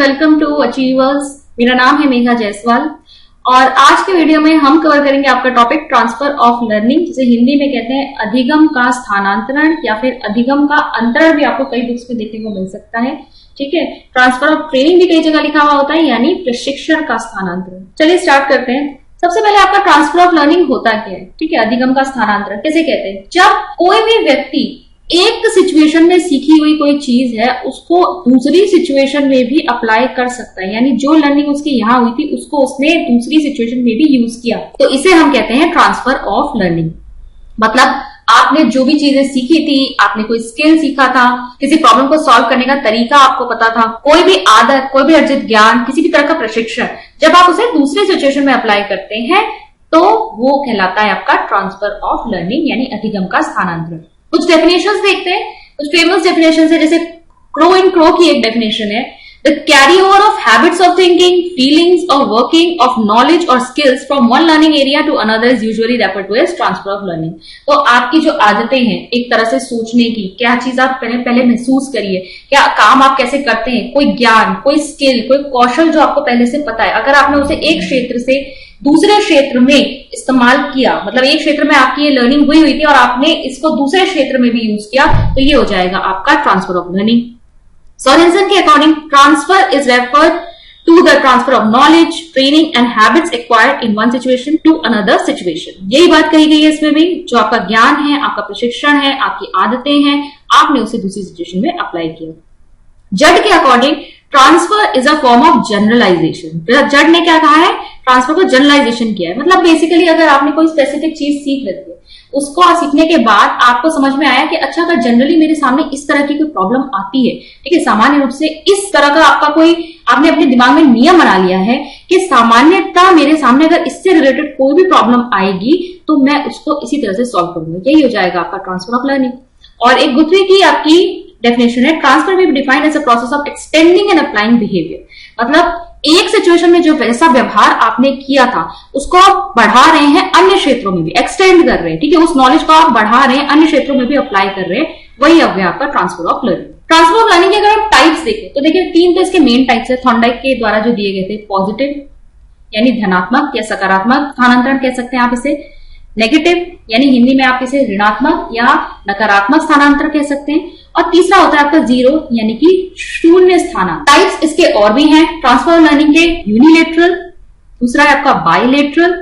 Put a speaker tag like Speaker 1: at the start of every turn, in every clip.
Speaker 1: Welcome to achievers. मेरा नाम है मेघा जायसवाल और आज के वीडियो में हम कवर करेंगे आपका टॉपिक ट्रांसफर ऑफ लर्निंग, जिसे हिंदी में कहते हैं अधिगम का स्थानांतरण या फिर अधिगम का अंतरण भी आपको कई बुक्स में देखने को मिल सकता है। ठीक है, ट्रांसफर ऑफ ट्रेनिंग भी कई जगह लिखा हुआ होता है, यानी प्रशिक्षण का स्थानांतरण। चलिए स्टार्ट करते हैं। सबसे पहले आपका ट्रांसफर ऑफ लर्निंग होता क्या है? ठीक है, अधिगम का स्थानांतरण कैसे कहते हैं? जब कोई भी व्यक्ति एक सिचुएशन में सीखी हुई कोई चीज है उसको दूसरी सिचुएशन में भी अप्लाई कर सकता है, यानी जो लर्निंग उसकी यहाँ हुई थी उसको उसने दूसरी सिचुएशन में भी यूज किया, तो इसे हम कहते हैं ट्रांसफर ऑफ लर्निंग। मतलब आपने जो भी चीजें सीखी थी, आपने कोई स्किल सीखा था, किसी प्रॉब्लम को सॉल्व करने का तरीका आपको पता था, कोई भी आदत, कोई भी अर्जित ज्ञान, किसी भी तरह का प्रशिक्षण, जब आप उसे दूसरे सिचुएशन में अप्लाई करते हैं तो वो कहलाता है आपका ट्रांसफर ऑफ लर्निंग, यानी अधिगम का स्थानांतरण। कुछ डेफिनेशंस देखते हैं, कुछ फेमस डेफिनेशंस है, जैसे क्रो एंड क्रो की एक डेफिनेशन है, the carry over of habits of thinking, feelings और वर्किंग ऑफ नॉलेज और skills from one learning area to another is usually referred to as transfer of learning. तो आपकी जो आदतें हैं एक तरह से सोचने की, क्या चीज आप पहले महसूस करिए, क्या काम आप कैसे करते हैं, कोई ज्ञान, कोई स्किल, कोई कौशल जो आपको पहले से पता है, अगर आपने उसे एक क्षेत्र से दूसरे क्षेत्र में इस्तेमाल किया, मतलब एक क्षेत्र में आपकी ये लर्निंग हुई थी और आपने इसको दूसरे क्षेत्र में भी यूज किया, तो ये हो जाएगा आपका ट्रांसफर ऑफ लर्निंग। सोरेनसन के according transfer is referred to the transfer of knowledge, training and habits acquired in one situation to another situation. यही बात कही गई है इसमें भी, जो आपका ज्ञान है, आपका प्रशिक्षण है, आपकी आदतें हैं, आपने उसे दूसरी सिचुएशन में अप्लाई किया। जड के according transfer is a form of generalization. Judd ने क्या कहा है? ट्रांसफर को जनरलाइजेशन किया है। मतलब बेसिकली अगर आपने कोई स्पेसिफिक चीज सीख लेती है, उसको सीखने के बाद आपको समझ में आया कि अच्छा, अगर जनरली मेरे सामने इस तरह की कोई प्रॉब्लम आती है, ठीक है, सामान्य रूप से इस तरह का आपका कोई, आपने अपने दिमाग में नियम बना लिया है कि सामान्यता मेरे सामने अगर इससे रिलेटेड कोई भी प्रॉब्लम आएगी तो मैं उसको इसी तरह से सॉल्व करूंगा। यही हो जाएगा आपका ट्रांसफर ऑफ लर्निंग। और एक गुथरी की आपकी डेफिनेशन है, ट्रांसफर में defined as a process of extending and applying behaviour. मतलब एक सिचुएशन में जो वैसा व्यवहार आपने किया था उसको आप बढ़ा रहे हैं अन्य क्षेत्रों में भी, एक्सटेंड कर रहे हैं, ठीक है, उस नॉलेज को आप बढ़ा रहे हैं, अन्य क्षेत्रों में भी अप्लाई कर रहे हैं, वही हो गया आपका transfer of learning. Transfer of learning के अगर हम टाइप्स देखें तो देखिए 3 तो इसके मेन टाइप्स है, थॉर्नडाइक के द्वारा जो दिए गए थे। पॉजिटिव यानी धनात्मक या सकारात्मक स्थानांतरण कह सकते हैं आप इसे, नेगेटिव यानी हिंदी में आप इसे ऋणात्मक या नकारात्मक स्थानांतरण कह सकते हैं, और तीसरा होता है आपका जीरो यानी कि शून्य स्थानांतरण। टाइप्स इसके और भी हैं ट्रांसफर लर्निंग के, यूनिलेटरल, दूसरा है आपका बाइलेटरल,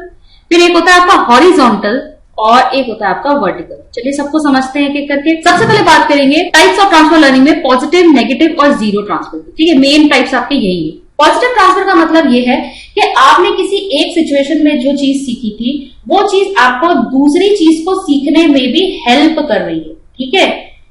Speaker 1: फिर एक होता है आपका हॉरिजॉन्टल और एक होता है आपका वर्टिकल। चलिए सबको समझते हैं एक एक करके। सबसे पहले बात करेंगे टाइप्स ऑफ ट्रांसफर लर्निंग में पॉजिटिव, नेगेटिव और जीरो ट्रांसफर। ठीक है, मेन टाइप्स आपके यही है। पॉजिटिव ट्रांसफर का मतलब यह है कि आपने किसी एक सिचुएशन में जो चीज सीखी थी वो चीज आपको दूसरी चीज को सीखने में भी हेल्प कर रही है। ठीक है,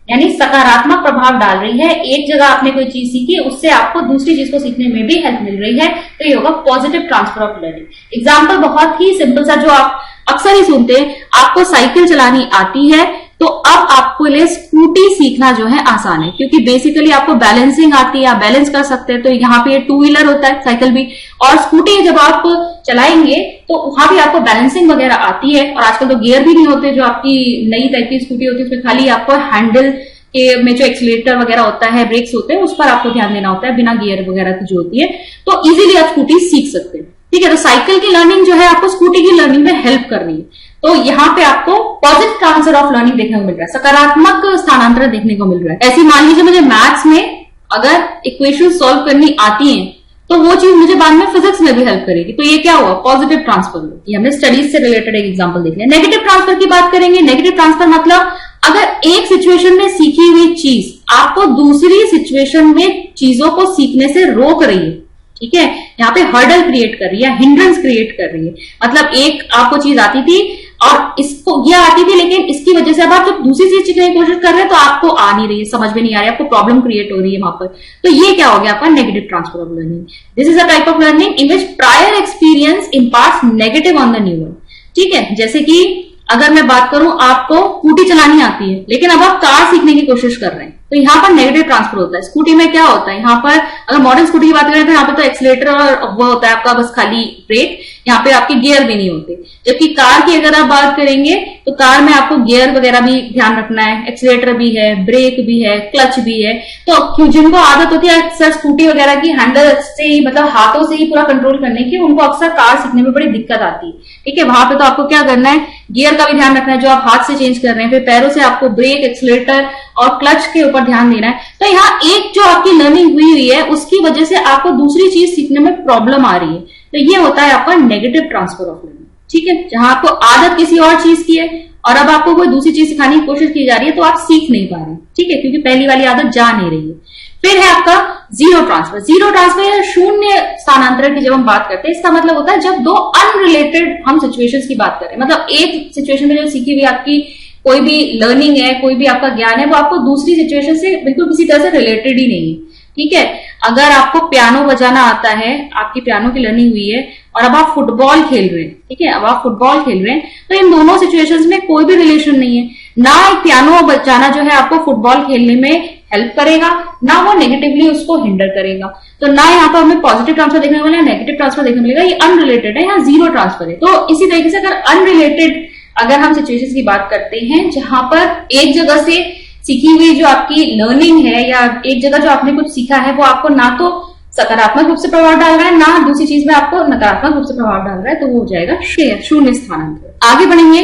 Speaker 1: यानी सकारात्मक प्रभाव डाल रही है। एक जगह आपने कोई चीज सीखी, उससे आपको दूसरी चीज को सीखने में भी हेल्प मिल रही है, तो ये होगा positive transfer of learning. Example बहुत ही सिंपल सा जो आप अक्सर ही सुनते हैं, आपको साइकिल चलानी आती है तो अब आपको लिए स्कूटी सीखना जो है आसान है, क्योंकि बेसिकली आपको बैलेंसिंग आती है, आप बैलेंस कर सकते हैं। तो यहाँ पे 2 व्हीलर होता है, साइकिल भी, और स्कूटी जब आप चलाएंगे तो वहां भी आपको बैलेंसिंग वगैरह आती है। और आजकल तो गियर भी नहीं होते, जो आपकी नई टाइप की स्कूटी होती है उसमें खाली आपको हैंडल के में जो एक्सीलेटर वगैरह होता है, ब्रेक्स होते हैं, उस पर आपको ध्यान देना होता है, बिना गियर वगैरह की जो होती है, तो इजीली आप स्कूटी सीख सकते हैं। ठीक है, तो साइकिल की लर्निंग जो है आपको स्कूटी की लर्निंग में हेल्प कर रही है। तो यहाँ पे आपको पॉजिटिव ट्रांसफर ऑफ लर्निंग देखने को मिल रहा है, सकारात्मक स्थानांतरण देखने को मिल रहा है। ऐसी मान लीजिए मुझे मैथ्स में अगर इक्वेशन सॉल्व करनी आती है तो वो चीज मुझे बाद में फिजिक्स में भी हेल्प करेगी, तो ये क्या हुआ? Positive transfer. ये हमने स्टडीज से रिलेटेड एक एग्जांपल देख लिया। नेगेटिव ट्रांसफर की बात करेंगे। नेगेटिव ट्रांसफर मतलब अगर एक सिचुएशन में सीखी हुई चीज आपको दूसरी सिचुएशन में चीजों को सीखने से रोक रही है, ठीक है, यहाँ पे हर्डल क्रिएट कर रही है, हिंड्रेंस क्रिएट कर रही है। मतलब एक आपको चीज आती थी और इसको ये आती थी, लेकिन इसकी वजह से अब आप जब दूसरी चीज सीखने की कोशिश कर रहे हैं तो आपको आ नहीं रही है, समझ में नहीं आ रही, आपको प्रॉब्लम क्रिएट हो रही है वहां पर। तो ये क्या हो गया आपका negative transfer of learning. This is a type of learning in which prior experience imparts negative on the new one. ठीक है, जैसे कि अगर मैं बात करूं, आपको स्कूटी चलानी आती है लेकिन अब आप कार सीखने की कोशिश कर रहे हैं, तो यहाँ पर नेगेटिव ट्रांसफर होता है। स्कूटी में क्या होता है, यहाँ पर अगर मॉडर्न स्कूटी की बात करें तो यहाँ पे तो एक्सीलेटर और वो होता है आपका बस खाली ब्रेक, यहाँ पे आपके गियर भी नहीं होते। जबकि कार की अगर आप बात करेंगे तो कार में आपको गियर वगैरह भी ध्यान रखना है, एक्सीलेटर भी है, ब्रेक भी है, क्लच भी है। तो जिनको आदत होती है अक्सर स्कूटी वगैरह की हैंडल से ही, मतलब हाथों से ही पूरा कंट्रोल करने की, उनको अक्सर कार सीखने में बड़ी दिक्कत आती है। ठीक है, वहां पे तो आपको क्या करना है, गियर का भी ध्यान रखना है जो आप हाथ से चेंज कर रहे हैं, फिर पैरों से आपको ब्रेक, एक्सीलेटर और क्लच के ऊपर ध्यान देना है। तो यहाँ एक जो आपकी लर्निंग हुई है उसकी वजह से आपको दूसरी चीज सीखने में प्रॉब्लम आ रही है, तो ये होता है आपका नेगेटिव ट्रांसफर ऑफ लर्निंग। ठीक है, जहां आपको आदत किसी और चीज की है और अब आपको कोई दूसरी चीज सिखाने की कोशिश की जा रही है तो आप सीख नहीं पा रहे। ठीक है, क्योंकि पहली वाली आदत जा नहीं रही है। फिर है आपका जीरो ट्रांसफर। जीरो ट्रांसफर या शून्य स्थानांतरण की जब हम बात करते हैं, इसका मतलब होता है जब दो अनरिलेटेड हम सिचुएशंस की बात करें, मतलब एक सिचुएशन में जो सीखी हुई आपकी कोई भी लर्निंग है, कोई भी आपका ज्ञान है, वो आपको दूसरी सिचुएशन से बिल्कुल किसी तरह से रिलेटेड ही नहीं है। ठीक है, अगर आपको पियानो बजाना आता है, आपकी पियानो की लर्निंग हुई है और अब आप फुटबॉल खेल रहे हैं, ठीक है, अब आप फुटबॉल खेल रहे हैं, तो इन दोनों सिचुएशंस में कोई भी रिलेशन नहीं है। ना एक पियानो बजाना जो है आपको फुटबॉल खेलने में हेल्प करेगा, ना वो नेगेटिवली उसको हिंडर करेगा। तो ना यहाँ पर हमें पॉजिटिव ट्रांसफर देखने को मिलेगा, नेगेटिव ट्रांसफर देखने को मिलेगा, ये अनरिलेटेड है, यहाँ जीरो ट्रांसफर है। तो इसी तरीके से अगर अनरिलेटेड अगर हम सिचुएशंस की बात करते हैं जहां पर एक जगह से सीखी हुई जो आपकी लर्निंग है या एक जगह जो आपने कुछ सीखा है वो आपको ना तो सकारात्मक रूप से प्रभाव डाल रहा है, ना दूसरी चीज में आपको नकारात्मक रूप से प्रभाव डाल रहा है, तो वो हो जाएगा शून्य स्थानांतरण। आगे बढ़ेंगे,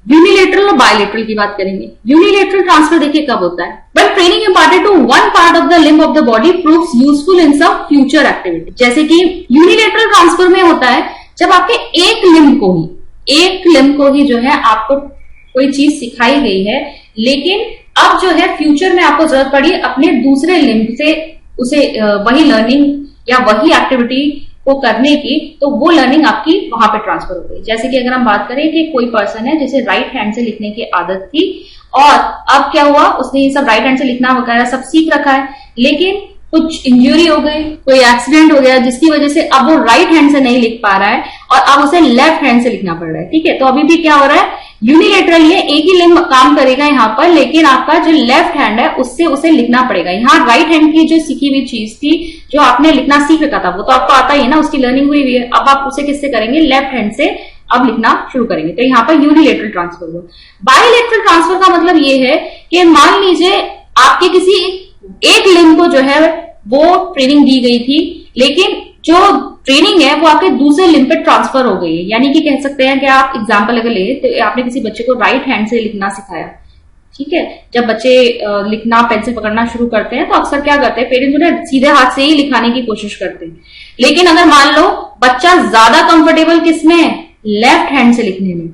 Speaker 1: यूनिलेटरल और बायलेटरल की बात करेंगे। यूनिलेटरल ट्रांसफर देखिए कब होता है, when training imparted to one part of the limb of the body proves useful in some future activity। जैसे कि यूनिलेटरल ट्रांसफर में होता है जब आपके एक लिम्ब को ही जो है आपको कोई चीज सिखाई गई है, लेकिन अब जो है फ्यूचर में आपको जरूरत पड़ी अपने दूसरे लिम्ब से उसे वही लर्निंग या वही एक्टिविटी को करने की, तो वो लर्निंग आपकी वहां पे ट्रांसफर हो गई। जैसे कि अगर हम बात करें कि कोई पर्सन है जिसे राइट हैंड से लिखने की आदत थी और अब क्या हुआ, उसने ये सब राइट हैंड से लिखना वगैरह सब सीख रखा है, लेकिन कुछ इंजरी हो गई, कोई एक्सीडेंट हो गया जिसकी वजह से अब वो राइट हैंड से नहीं लिख पा रहा है और अब उसे लेफ्ट हैंड से लिखना पड़ रहा है। ठीक है, तो अभी भी क्या हो रहा है, यूनिलेटरल ये एक ही लिम्ब काम करेगा यहाँ पर, लेकिन आपका जो लेफ्ट हैंड है उससे उसे लिखना पड़ेगा। यहाँ राइट हैंड की जो सीखी हुई चीज थी, जो आपने लिखना सीख रखा था, वो तो आपको आता ही है ना, उसकी लर्निंग हुई है, अब आप उसे किससे करेंगे, लेफ्ट हैंड से अब लिखना शुरू करेंगे। तो यहाँ पर यूनिलेटरल ट्रांसफर हुआ। बायलेटरल ट्रांसफर का मतलब ये है कि मान लीजिए आपके किसी एक लिम्ब को जो है वो ट्रेनिंग दी गई थी, लेकिन जो ट्रेनिंग है वो आपके दूसरे लिम्ब पे ट्रांसफर हो गई है। यानी कि कह सकते हैं कि आप एग्जांपल अगर ले तो आपने किसी बच्चे को राइट हैंड से लिखना सिखाया, ठीक है, जब बच्चे लिखना पेंसिल पकड़ना शुरू करते हैं तो अक्सर क्या करते हैं, पेरेंट्स उन्हें सीधे हाथ से ही लिखाने की कोशिश करते हैं। लेकिन अगर मान लो बच्चा ज्यादा कंफर्टेबल किसमें है, लेफ्ट हैंड से लिखने में,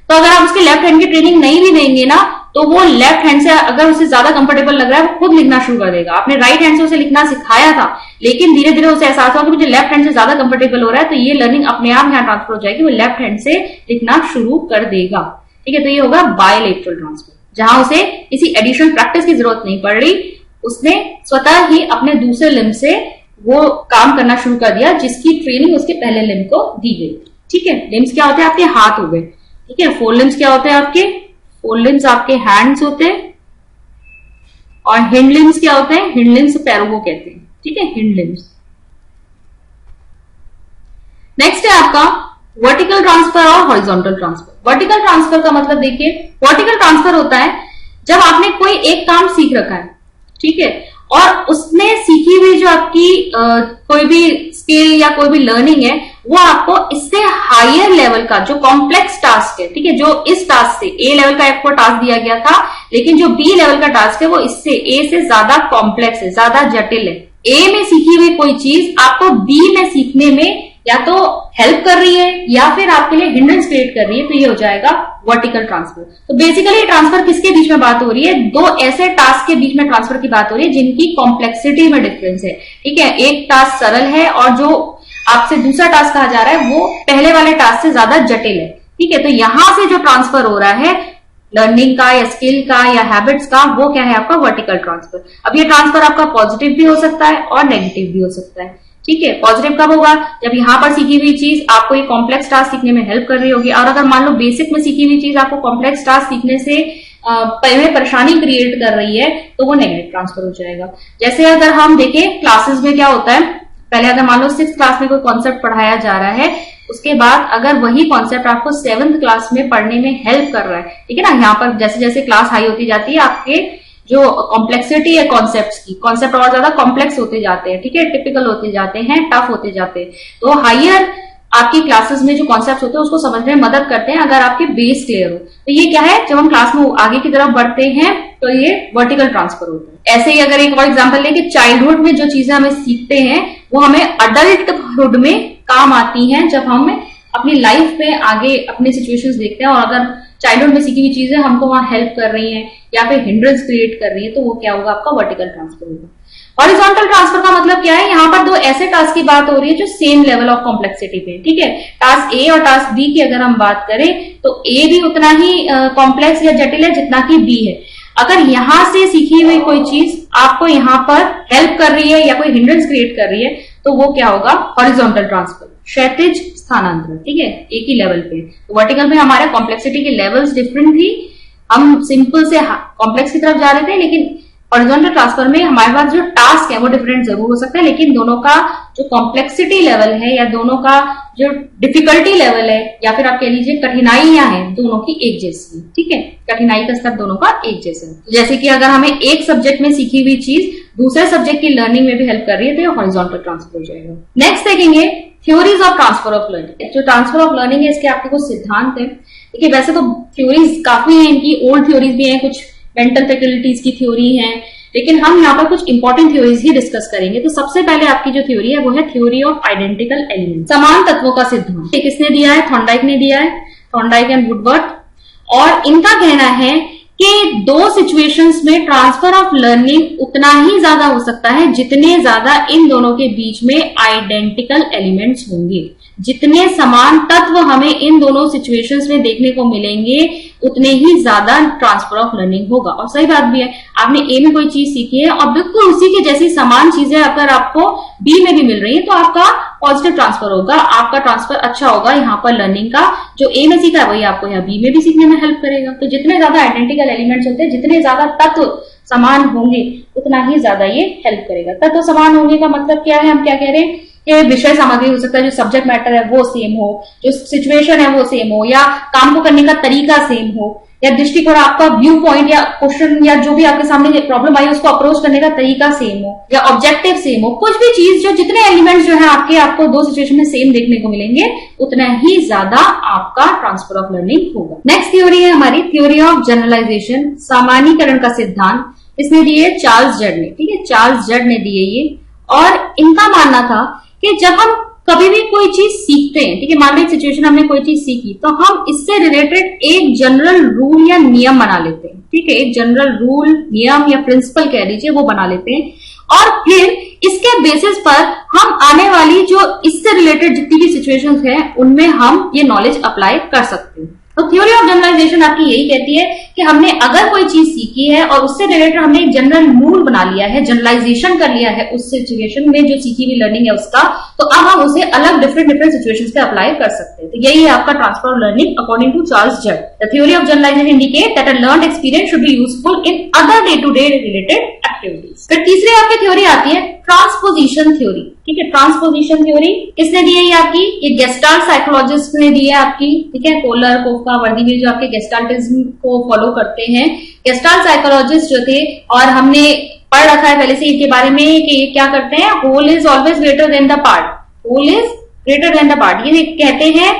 Speaker 1: तो अगर आप उसके लेफ्ट हैंड की ट्रेनिंग नहीं भी देंगे ना, तो वो लेफ्ट हैंड से अगर उसे ज्यादा कंफर्टेबल लग रहा है वो खुद लिखना शुरू कर देगा। आपने राइट हैंड से उसे लिखना सिखाया था, लेकिन धीरे धीरे उसे एहसास हुआ कि मुझे लेफ्ट हैंड से ज्यादा कंफर्टेबल हो रहा है, तो ये लर्निंग अपने आप यहाँ ट्रांसफर हो जाएगी, वो लेफ्ट हैंड से लिखना शुरू कर देगा। ठीक है, तो ये होगा बायलेटरल ट्रांसफर, जहां उसे किसी एडिशनल प्रैक्टिस की जरूरत नहीं पड़ रही, उसने स्वतः ही अपने दूसरे लिम्ब से वो काम करना शुरू कर दिया जिसकी ट्रेनिंग उसके पहले लिम्ब को दी गई। ठीक है, लिम्स क्या होते हैं, आपके हाथ हो गए। ठीक है, फोर लिम्स क्या होते हैं, आपके फोर लिम्स आपके हैंड्स होते हैं, और हिंड लिम्स क्या होते हैं, हिंड लिम्स पैरों को कहते हैं। ठीक है, हिंड लिम्स। नेक्स्ट है आपका वर्टिकल ट्रांसफर और हॉरिजॉन्टल ट्रांसफर। वर्टिकल ट्रांसफर का मतलब देखिए, वर्टिकल ट्रांसफर होता है जब आपने कोई एक काम सीख रखा है, ठीक है, और उसने सीखी हुई जो आपकी कोई भी स्किल या कोई भी लर्निंग है वो आपको इससे हायर लेवल का जो कॉम्प्लेक्स टास्क है, ठीक है, जो इस टास्क से ए लेवल का आपको टास्क दिया गया था, लेकिन जो बी लेवल का टास्क है वो इससे ए से ज्यादा कॉम्प्लेक्स है, ज्यादा जटिल है। ए में सीखी हुई कोई चीज आपको बी में सीखने में या तो हेल्प कर रही है या फिर आपके लिए हिंड्रेंस क्रिएट कर रही है, तो ये हो जाएगा वर्टिकल ट्रांसफर। तो बेसिकली ट्रांसफर किसके बीच में बात हो रही है, दो ऐसे टास्क के बीच में ट्रांसफर की बात हो रही है जिनकी कॉम्प्लेक्सिटी में डिफरेंस है। ठीक है, एक टास्क सरल है और जो आपसे दूसरा टास्क कहा जा रहा है वो पहले वाले टास्क से ज्यादा जटिल है। ठीक है, तो यहां से जो ट्रांसफर हो रहा है लर्निंग का या स्किल का या हैबिट्स का, वो क्या है, आपका वर्टिकल ट्रांसफर। अब ये ट्रांसफर आपका पॉजिटिव भी हो सकता है और नेगेटिव भी हो सकता है। ठीक है, पॉजिटिव कब होगा, जब यहाँ पर सीखी हुई चीज आपको एक कॉम्प्लेक्स टास्क सीखने में हेल्प कर रही होगी, और अगर मान लो बेसिक में सीखी हुई चीज आपको कॉम्प्लेक्स टास्क सीखने से परेशानी क्रिएट कर रही है, तो वो नेगेटिव ट्रांसफर हो जाएगा। जैसे अगर हम देखें क्लासेस में क्या होता है, पहले अगर मान लो 6th क्लास में कोई कॉन्सेप्ट पढ़ाया जा रहा है, उसके बाद अगर वही कॉन्सेप्ट आपको 7th क्लास में पढ़ने में हेल्प कर रहा है, ठीक है ना, यहाँ पर जैसे जैसे क्लास हाई होती जाती है आपके जो कॉम्प्लेक्सिटी है कॉन्सेप्ट और ज्यादा कॉम्प्लेक्स होते जाते हैं, ठीक है, टिपिकल होते जाते हैं, टफ होते जाते हैं। तो हायर आपकी क्लासेस में जो कॉन्सेप्ट होते हैं उसको समझने में मदद करते हैं अगर आपके बेस क्लियर हो। तो ये क्या है, जब हम क्लास में आगे की तरफ बढ़ते हैं तो ये वर्टिकल ट्रांसफर होता है। ऐसे ही अगर एक और एग्जांपल लें कि चाइल्डहुड में जो चीजें हमें सीखते हैं वो हमें अडल्टहुड में काम आती हैं, जब हम अपनी लाइफ में आगे अपने सिचुएशंस देखते हैं और अगर चाइल्डहुड में सीखी हुई चीजें हमको वहां हेल्प कर रही हैं या फिर हिंड्रेंस क्रिएट कर रही है, तो वो क्या होगा, आपका वर्टिकल ट्रांसफर होगा। हॉरिजॉन्टल ट्रांसफर का मतलब क्या है, यहाँ पर दो ऐसे टास्क की बात हो रही है जो सेम लेवल ऑफ कॉम्प्लेक्सिटी पे, ठीक है। टास्क ए और टास्क बी की अगर हम बात करें तो ए भी उतना ही कॉम्प्लेक्स या जटिल है जितना कि बी है। अगर यहां से सीखी हुई कोई चीज आपको यहाँ पर हेल्प कर रही है या कोई हिंड्रेंस क्रिएट कर रही है तो वो क्या होगा, हॉरिजॉन्टल ट्रांसफर, क्षैतिज स्थानांतरण, ठीक है, एक ही लेवल पे। तो वर्टिकल में हमारे कॉम्प्लेक्सिटी के लेवल्स डिफरेंट थी, हम सिंपल से कॉम्प्लेक्स की तरफ जा रहे थे, लेकिन हॉरिजॉन्टल ट्रांसफर में हमारे पास जो टास्क है वो डिफरेंट जरूर हो सकता है, लेकिन दोनों का जो कॉम्प्लेक्सिटी लेवल है या दोनों का जो डिफिकल्टी लेवल है या फिर आप कह लीजिए कठिनाइयां हैं, दोनों की एक जैसी, ठीक है, कठिनाई का स्तर दोनों का एक जैसा है। जैसे कि अगर हमें एक सब्जेक्ट में सीखी हुई चीज दूसरे सब्जेक्ट की लर्निंग में भी हेल्प कर रही है तो ये हॉरिजॉन्टल ट्रांसफर हो जाएगा। नेक्स्ट देखेंगे theories of transfer of learning. जो ट्रांसफर ऑफ लर्निंग है इसके आपके कुछ सिद्धांत है। देखिए वैसे तो थ्योरीज काफी है, इनकी ओल्ड थ्योरीज भी है, कुछ मेंटल फैकल्टीज की थ्योरी है, लेकिन हम यहाँ पर कुछ इंपॉर्टेंट थ्योरीज ही डिस्कस करेंगे। तो सबसे पहले आपकी जो थ्योरी है वो है थ्योरी ऑफ आइडेंटिकल एलिमेंट, समान तत्वों का सिद्धांत। किसने दिया है, थॉर्नडाइक ने दिया है, थॉर्नडाइक एंड वुडवर्थ। और इनका कहना है कि दो सिचुएशंस में ट्रांसफर ऑफ लर्निंग उतना ही ज्यादा हो सकता है जितने ज्यादा इन दोनों के बीच में आइडेंटिकल एलिमेंट्स होंगे। जितने समान तत्व हमें इन दोनों सिचुएशंस में देखने को मिलेंगे उतने ही ज्यादा ट्रांसफर ऑफ लर्निंग होगा। और सही बात भी है, आपने ए में कोई चीज सीखी है और बिल्कुल उसी के जैसी समान चीजें अगर आपको बी में भी मिल रही है तो आपका पॉजिटिव ट्रांसफर होगा, आपका ट्रांसफर अच्छा होगा। यहाँ पर लर्निंग का जो ए में सीखा है वही आपको यहाँ बी में भी सीखने में हेल्प करेगा। तो जितने ज्यादा आइडेंटिकल एलिमेंट्स होते हैं, जितने ज्यादा तत्व समान होंगे उतना ही ज्यादा ये हेल्प करेगा। तत्व समान होने का मतलब क्या है, हम क्या कह रहे हैं, ये विषय सामग्री हो सकता है, जो सब्जेक्ट मैटर है वो सेम हो, जो सिचुएशन है वो सेम हो, या काम को करने का तरीका सेम हो, या दृष्टिकोण, आपका व्यू पॉइंट या क्वेश्चन या जो भी आपके सामने प्रॉब्लम आई उसको अप्रोच करने का तरीका सेम हो, या ऑब्जेक्टिव सेम हो। कुछ भी चीज, जो जितने एलिमेंट्स जो है आपको दो सिचुएशन में सेम देखने को मिलेंगे उतना ही ज्यादा आपका ट्रांसफर ऑफ लर्निंग होगा। नेक्स्ट थ्योरी है हमारी थ्योरी ऑफ जनरलाइजेशन, सामान्यीकरण का सिद्धांत। इसने दिए चार्ल्स जड ने, ठीक है, चार्ल्स जड ने दिए ये। और इनका मानना था कि जब हम कभी भी कोई चीज सीखते हैं, ठीक है, मान लो एक सिचुएशन हमने कोई चीज सीखी तो हम इससे रिलेटेड एक जनरल रूल या नियम बना लेते हैं, ठीक है, एक जनरल रूल, नियम या प्रिंसिपल कह लीजिए वो बना लेते हैं। और फिर इसके बेसिस पर हम आने वाली जो इससे रिलेटेड जितनी भी सिचुएशंस हैं उनमें हम ये नॉलेज अप्लाई कर सकते हैं। तो थ्योरी ऑफ जनरलाइजेशन आपकी यही कहती है कि हमने अगर कोई चीज सीखी है और उससे रिलेटेड हमने एक जनरल रूल बना लिया है, जनरलाइजेशन कर लिया है उस सिचुएशन में जो सीखी हुई लर्निंग है उसका, तो अब हम उसे अलग डिफरेंट सिचुएशंस पे अप्लाई कर सकते हैं। तो यही है आपका transfer of learning according to Charles Judd. The theory of generalisation indicate that a learned experience should be useful in other day to day related activities. फिर तीसरी आपकी थ्योरी आती है ट्रांसपोजिशन थ्योरी, ठीक है। ट्रांसपोजिशन थ्योरी किसने दी है, ये आपकी ये गेस्टाल्ट साइकोलॉजिस्ट ने दी है आपकी, ठीक है, कोलर, कोफका, वर्दीवीर जो आपके गेस्टाल्टिज्म को फॉलो करते हैं, गेस्टाल्ट साइकोलॉजिस्ट जो थे। और हमने पढ़ रखा है पहले से इनके बारे में कि ये क्या करते हैं, whole is always greater than the part, whole is greater than the part. ये कहते हैं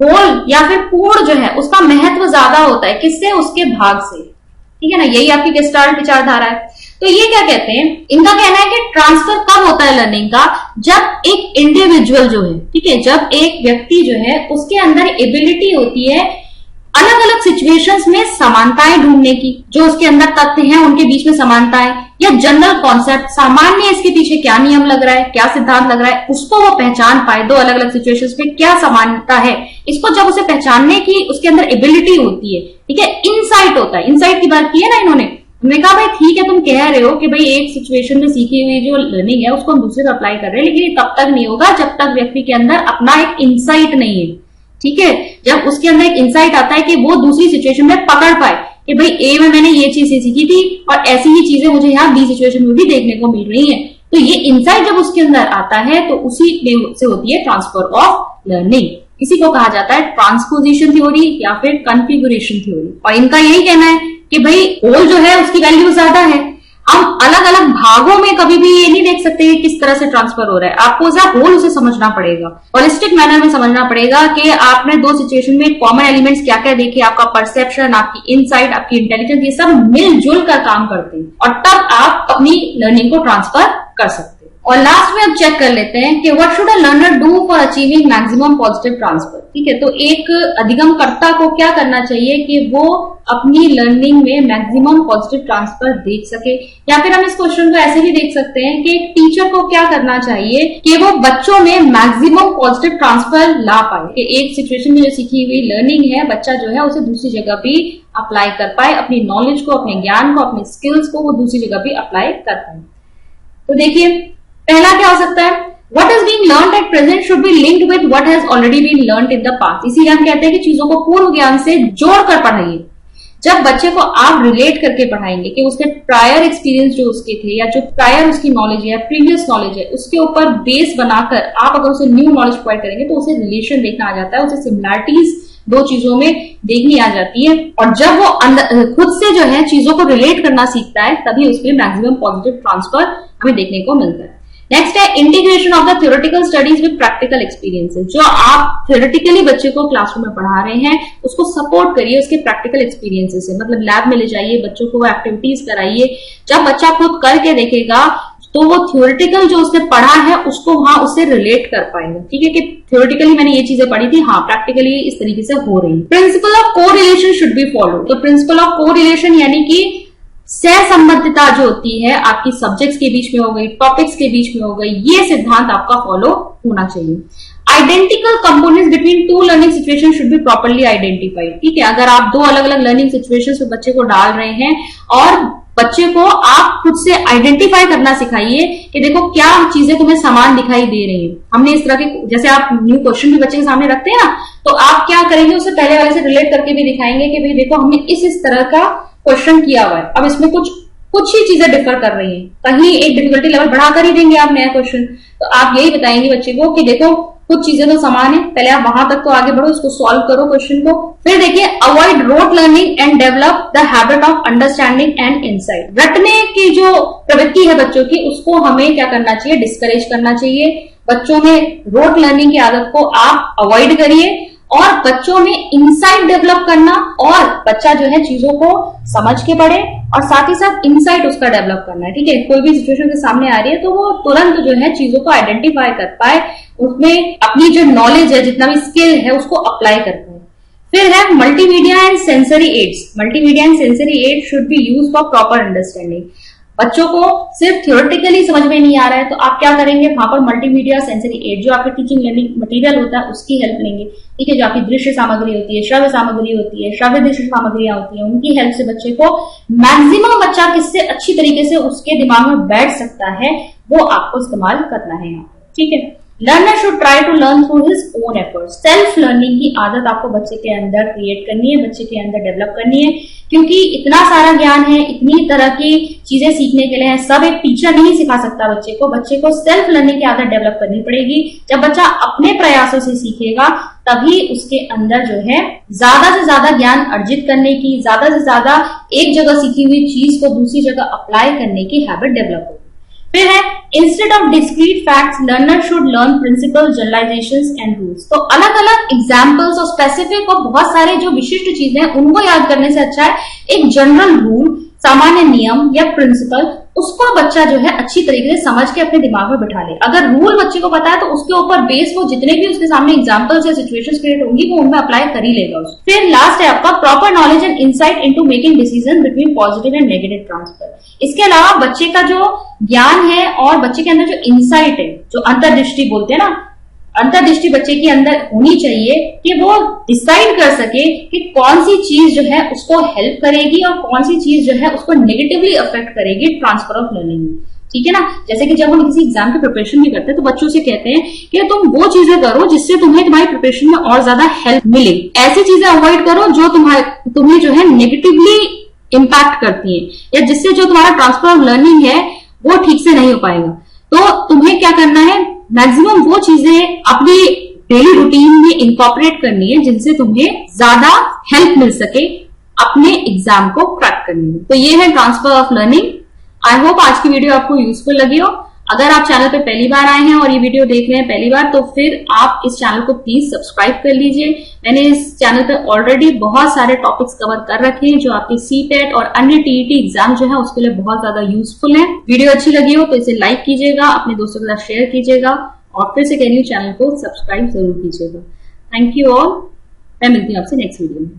Speaker 1: होल या फिर पूर्ण जो है उसका महत्व ज्यादा होता है, किससे, उसके भाग से, ठीक है ना। यही आपकी गेस्टाल्ट विचारधारा है। तो ये क्या कहते हैं, इनका कहना है कि ट्रांसफर कब होता है लर्निंग का, जब एक इंडिविजुअल जो है, ठीक है, जब एक व्यक्ति जो है उसके अंदर एबिलिटी होती है अलग अलग सिचुएशंस में समानताएं ढूंढने की, जो उसके अंदर तथ्य हैं उनके बीच में समानताएं, या जनरल कॉन्सेप्ट, सामान्य इसके पीछे क्या नियम लग रहा है, क्या सिद्धांत लग रहा है, उसको वो पहचान पाए। दो अलग अलग सिचुएशंस में क्या समानता है, इसको जब उसे पहचानने की उसके अंदर एबिलिटी होती है, ठीक है, इनसाइट होता है। इनसाइट की बात की है ना इन्होंने, हमने कहा भाई ठीक है तुम कह रहे हो कि भाई एक सिचुएशन में सीखी हुई जो लर्निंग है उसको हम दूसरे पर अप्लाई कर रहे हैं, लेकिन ये तब तक नहीं होगा जब तक व्यक्ति के अंदर अपना एक इंसाइट नहीं है, ठीक है। जब उसके अंदर एक इंसाइट आता है कि वो दूसरी सिचुएशन में पकड़ पाए कि भाई ए में मैंने ये चीज सीखी थी और ऐसी ही चीजें मुझे यहाँ बी सिचुएशन में भी देखने को मिल रही है, तो ये इंसाइट जब उसके अंदर आता है तो उसी से होती है ट्रांसफर ऑफ लर्निंग। इसी को कहा जाता है ट्रांसपोजिशन थ्योरी या फिर कॉन्फ़िगरेशन थ्योरी। और इनका यही कहना है कि भाई होल जो है उसकी वैल्यू ज्यादा है, हम अलग अलग भागों में कभी भी ये नहीं देख सकते कि किस तरह से ट्रांसफर हो रहा है। आपको एज अ होल उसे समझना पड़ेगा, होलिस्टिक मैनर में समझना पड़ेगा कि आपने दो सिचुएशन में कॉमन एलिमेंट्स क्या क्या देखे, आपका परसेप्शन, आपकी इनसाइट, आपकी इंटेलिजेंस, ये सब मिलजुल कर काम करते हैं और तब आप अपनी लर्निंग को ट्रांसफर कर सकते हैं। और लास्ट में अब चेक कर लेते हैं कि what should a learner do for achieving maximum positive transfer. ठीक है, तो एक अधिगमकर्ता को क्या करना चाहिए कि वो अपनी लर्निंग में मैक्सिमम पॉजिटिव ट्रांसफर देख सके, या फिर हम इस क्वेश्चन को ऐसे भी देख सकते हैं कि एक टीचर को क्या करना चाहिए कि वो बच्चों में मैक्सिमम पॉजिटिव ट्रांसफर ला पाए, कि एक सिचुएशन में जो सीखी हुई लर्निंग है बच्चा जो है उसे दूसरी जगह भी अप्लाई कर पाए, अपनी नॉलेज को, अपने ज्ञान को, अपने स्किल्स को वो दूसरी जगह भी अप्लाई कर पाए। तो देखिए पहला क्या हो सकता है, what is being learned at present should be linked with what has already been learned in the past। इसीलिए हम कहते हैं कि चीजों को पूर्व ज्ञान से जोड़कर पढ़ाइए। जब बच्चे को आप रिलेट करके पढ़ाएंगे कि उसके प्रायर एक्सपीरियंस जो उसके थे या जो प्रायर उसकी नॉलेज है, प्रीवियस नॉलेज है, उसके ऊपर बेस बनाकर आप अगर उसे न्यू नॉलेज प्रोवाइड करेंगे तो उसे रिलेशन देखना आ जाता है, उसे सिमिलैरिटीज दो चीजों में देखनी आ जाती है। और जब वो खुद से जो है चीजों को रिलेट करना सीखता है तभी उसमें मैक्सिमम पॉजिटिव ट्रांसफर हमें देखने को मिलता है। नेक्स्ट है integration of the theoretical studies with practical experiences. जो आप थ्योरेटिकली बच्चे को क्लासरूम में पढ़ा रहे हैं उसको सपोर्ट करिए उसके प्रैक्टिकल एक्सपीरियंसेस से, मतलब लैब में ले जाइए, बच्चों को वो एक्टिविटीज कराइए। जब बच्चा खुद करके देखेगा तो वो थ्योरेटिकल जो उसने पढ़ा है उसको वहां उससे रिलेट कर पाएगा। ठीक है कि थ्योरेटिकली मैंने ये चीजें पढ़ी थी, हाँ प्रैक्टिकली इस तरीके से हो रही है। प्रिंसिपल ऑफ को रिलेशन शुड बी फॉलो। तो प्रिंसिपल ऑफ को रिलेशन यानी कि सहसंबद्धता जो होती है आपकी सब्जेक्ट्स के बीच में हो गई, टॉपिक्स के बीच में हो गई, ये सिद्धांत आपका फॉलो होना चाहिए। Identical components between two learning situation should be properly identified. ठीक है, अगर आप दो अलग अलग लर्निंग सिचुएशंस में बच्चे को डाल रहे हैं और बच्चे को आप खुद से आइडेंटिफाई करना सिखाइए कि देखो क्या चीजें तुम्हें समान दिखाई दे रही हैं। हमने इस तरह के जैसे आप न्यू क्वेश्चन भी बच्चे के सामने रखते हैं ना, तो आप क्या करेंगे उसे पहले वाले से रिलेट करके भी दिखाएंगे कि भाई देखो हमने इस तरह का क्वेश्चन किया हुआ है, अब इसमें कुछ ही चीजें डिफर कर रही हैं, कहीं एक डिफिकल्टी लेवल बढ़ाकर ही देंगे आप नया क्वेश्चन। तो आप यही बताएंगे बच्चे को कि देखो कुछ चीजें तो समान है, पहले आप वहां तक तो आगे बढ़ो, इसको सॉल्व करो क्वेश्चन को। फिर देखिए avoid rote learning and develop the habit of understanding and insight. रटने की जो प्रवृत्ति है बच्चों की उसको हमें क्या करना चाहिए, डिस्करेज करना चाहिए। बच्चों में रोट लर्निंग की आदत को आप अवॉइड करिए और बच्चों में इनसाइट डेवलप करना, और बच्चा जो है चीजों को समझ के पढ़े और साथ ही साथ इनसाइट उसका डेवलप करना है। ठीक है, कोई भी सिचुएशन के सामने आ रही है तो वो तुरंत जो है चीजों को आइडेंटिफाई कर पाए, उसमें अपनी जो नॉलेज है, जितना भी स्किल है उसको अप्लाई कर पाए। फिर है multimedia and sensory aids. Multimedia and sensory aid should be use for proper understanding. बच्चों को सिर्फ थ्योरेटिकली समझ में नहीं आ रहा है तो आप क्या करेंगे, वहां पर मल्टीमीडिया सेंसरी एड जो आपके टीचिंग लर्निंग मटेरियल होता है उसकी हेल्प लेंगे। ठीक है, जो आपकी दृश्य सामग्री होती है, श्रव्य सामग्री होती है, श्रव्य दृश्य सामग्रियां होती है, उनकी हेल्प से बच्चे को मैक्सिमम बच्चा किससे अच्छी तरीके से उसके दिमाग में बैठ सकता है वो आपको इस्तेमाल करना है यहाँ। ठीक है, learner should try to learn through his own effort. Self learning की आदत आपको बच्चे के अंदर क्रिएट करनी है, बच्चे के अंदर डेवलप करनी है, क्योंकि इतना सारा ज्ञान है, इतनी तरह की चीजें सीखने के लिए है, सब एक टीचर नहीं सिखा सकता बच्चे को। बच्चे को सेल्फ लर्निंग की आदत डेवलप करनी पड़ेगी। जब बच्चा अपने प्रयासों से सीखेगा तभी उसके अंदर जो है ज्यादा से ज्यादा ज्ञान अर्जित करने की, ज्यादा से ज्यादा एक जगह सीखी हुई चीज को दूसरी जगह अप्लाई करने की हैबिट डेवलप होगी। फिर है instead of discrete facts learner should learn principle, generalizations and rules. तो अलग अलग एग्जांपल्स और स्पेसिफिक और बहुत सारे जो विशिष्ट चीजें हैं उनको याद करने से अच्छा है एक जनरल रूल, सामान्य नियम या प्रिंसिपल, उसको बच्चा जो है अच्छी तरीके से समझ के अपने दिमाग में बिठा ले। अगर रूल बच्चे को पता है तो उसके ऊपर बेस वो जितने भी उसके सामने एग्जांपल्स या सिचुएशंस क्रिएट होंगी वो उनमें अप्लाई कर ही लेगा। फिर लास्ट है आपका proper knowledge and insight into making decision between positive and negative transfer. इसके अलावा बच्चे का जो ज्ञान है और बच्चे के अंदर जो इंसाइट है, जो अंतर्दृष्टि बोलते हैं ना, अंतर्दृष्टि बच्चे के अंदर होनी चाहिए कि वो डिसाइड कर सके कि कौन सी चीज जो है उसको हेल्प करेगी और कौन सी चीज जो है उसको नेगेटिवली अफेक्ट करेगी ट्रांसफर ऑफ लर्निंग में। ठीक है ना, जैसे कि जब हम किसी एग्जाम की प्रिपरेशन भी करते हैं तो बच्चों से कहते हैं कि तुम वो चीजें करो जिससे तुम्हें तुम्हारी प्रिपरेशन में और ज्यादा हेल्प मिले, ऐसी चीजें अवॉइड करो जो तुम्हें जो है नेगेटिवली इम्पैक्ट करती है या जिससे जो तुम्हारा ट्रांसफर ऑफ लर्निंग है वो ठीक से नहीं हो पाएगा। तो तुम्हें क्या करना है, मैक्सिमम वो चीजें अपनी डेली रूटीन में इंकॉर्पोरेट करनी है, जिनसे तुम्हें ज्यादा हेल्प मिल सके अपने एग्जाम को क्रैक करने में। तो ये है transfer of learning. I hope आज की वीडियो आपको यूजफुल लगी हो। अगर आप चैनल पे पहली बार आए हैं और ये वीडियो देख रहे हैं पहली बार, तो फिर आप इस चैनल को प्लीज सब्सक्राइब कर लीजिए। मैंने इस चैनल पे ऑलरेडी बहुत सारे टॉपिक्स कवर कर रखे हैं जो आपके सीटेट और अन्य टीईटी एग्जाम जो है उसके लिए बहुत ज्यादा यूजफुल है। वीडियो अच्छी लगी हो तो इसे लाइक कीजिएगा, अपने दोस्तों के साथ शेयर कीजिएगा और फिर से कह रही हूँ चैनल को सब्सक्राइब जरूर कीजिएगा। Thank you all. मैं मिलती हूँ आपसे नेक्स्ट वीडियो में।